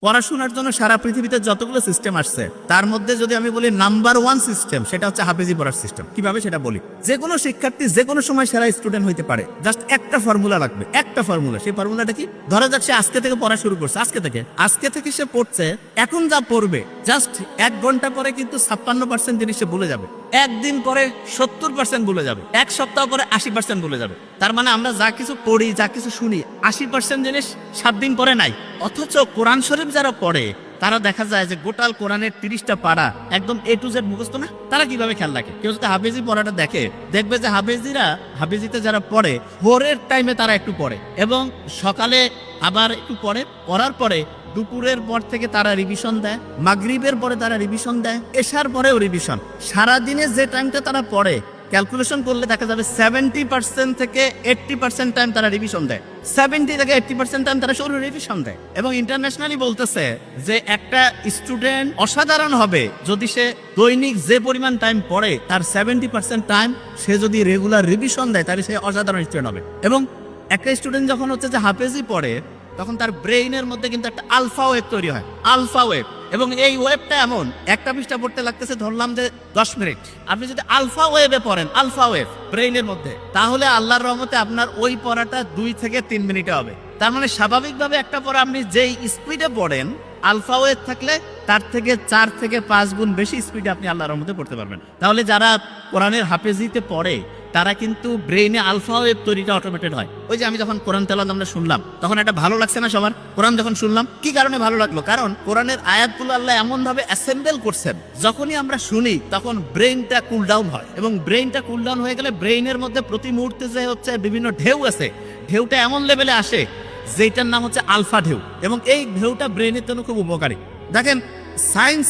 পড়াশোনার জন্য সারা পৃথিবীতে যতগুলো সিস্টেম আসছে তার মধ্যে যদি আমি বলি নাম্বার 1 সিস্টেম, সেটা হচ্ছে হাফেজি পড়ার সিস্টেম। কিভাবে সেটা বলি, যে কোনো শিক্ষার্থী যে কোনো সময় সেরা স্টুডেন্ট হইতে পারে। জাস্ট একটা ফর্মুলা লাগবে, একটা ফর্মুলা। সেই ফর্মুলাটা কি? ধরা যাক সে আজকে থেকে পড়া শুরু করছে, আজকে থেকে সে পড়ছে। এখন যা পড়বে জাস্ট 1 ঘন্টা পরে কিন্তু 56% জিনিস সে ভুলে যাবে, একদিন পরে 70% ভুলে যাবে, এক সপ্তাহ পরে 80% ভুলে যাবে। তার মানে আমরা যা কিছু পড়ি, যা কিছু শুনি, 80% জিনিস 7 দিন পরে নাই। অথচ কোরআন শরীফ যারা পড়ে তারা দেখা যায় যে গোটাল কোরআনের 30টা পারা একদম A to Z মুখস্থ না। তারা কিভাবে খেয়াল রাখে? কেউ যদি হাফেজি পড়াটা দেখে, দেখবে যে হাফেজিতে যারা পড়ে ভোরের টাইমে তারা একটু পড়ে এবং সকালে আবার একটু পড়ে, পড়ার পরে দুপুরের পর থেকে তারা রিভিশন দেয়, মাগরিবের পরে তারা রিভিশন দেয়, এশার পরেও রিভিশন। সারাদিনে যে টাইমটা তারা পড়ে ক্যালকুলেশন করলে দেখা যাবে 70% থেকে 80% টাইম তারা রিভিশন দেয়, 70 থেকে 80% টাইম তারা শুরু রিভিশন দেয়। এবং ইন্টারন্যাশনালি বলতেছে যে একটা স্টুডেন্ট অসাধারণ হবে যদি সে দৈনিক যে পরিমাণ টাইম পড়ে তার 70% টাইম সে যদি রেগুলার রিভিশন দেয় তাহলে সে অসাধারণ স্টুডেন্ট হবে। এবং একটা স্টুডেন্ট যখন হচ্ছে যে হাফেজি পড়ে তখন তার ব্রেইনের মধ্যে কিন্তু একটা আলফা ওয়েভ তৈরি হয়, আলফা ওয়েভ। এবং এই ওয়েভটা এমন, একটা পৃষ্ঠা পড়তে লাগতেছে ধরলাম যে 10 মিনিট। আপনি যদি আলফা ওয়েভে পড়েন, আলফা ওয়েভ ব্রেইনের মধ্যে, তাহলে আল্লাহর রহমতে আপনার ওই পড়াটা 2 থেকে 3 মিনিটে হবে। তার মানে স্বাভাবিকভাবে একটা পড়া আপনি যেই স্পিডে পড়েন, আলফা ওয়েভ থাকলে তার থেকে 4 থেকে 5 গুণ বেশি স্পিডে আপনি আল্লাহর রহমতে পড়তে পারবেন। তাহলে যারা কোরআনের হাফেজিতে পড়ে তারা কিন্তু ব্রেইনে আলফা ওয়েভ তৈরিটা অটোমেটেড হয়। ওই যে আমি যখন কোরআন তেলাওয়াত আমরা শুনলাম তখন এটা ভালো লাগছে না সবার? কোরআন যখন শুনলাম কি কারণে ভালো লাগলো? কারণ কোরআনের আয়াতগুলো আল্লাহ এমন ভাবে অ্যাসেম্বল করছেন, যখনই আমরা শুনি তখন ব্রেইনটা কুল ডাউন হয়। এবং ব্রেইনটা কুল ডাউন হয়ে গেলে ব্রেইনের মধ্যে প্রতি মুহূর্তে যে হচ্ছে বিভিন্ন ঢেউ আছে, ঢেউটা এমন লেভেলে আসে যেটার নাম হচ্ছে আলফা ঢেউ। এবং এই ঢেউটা ব্রেইনের জন্য খুব উপকারী। দেখেন সায়েন্স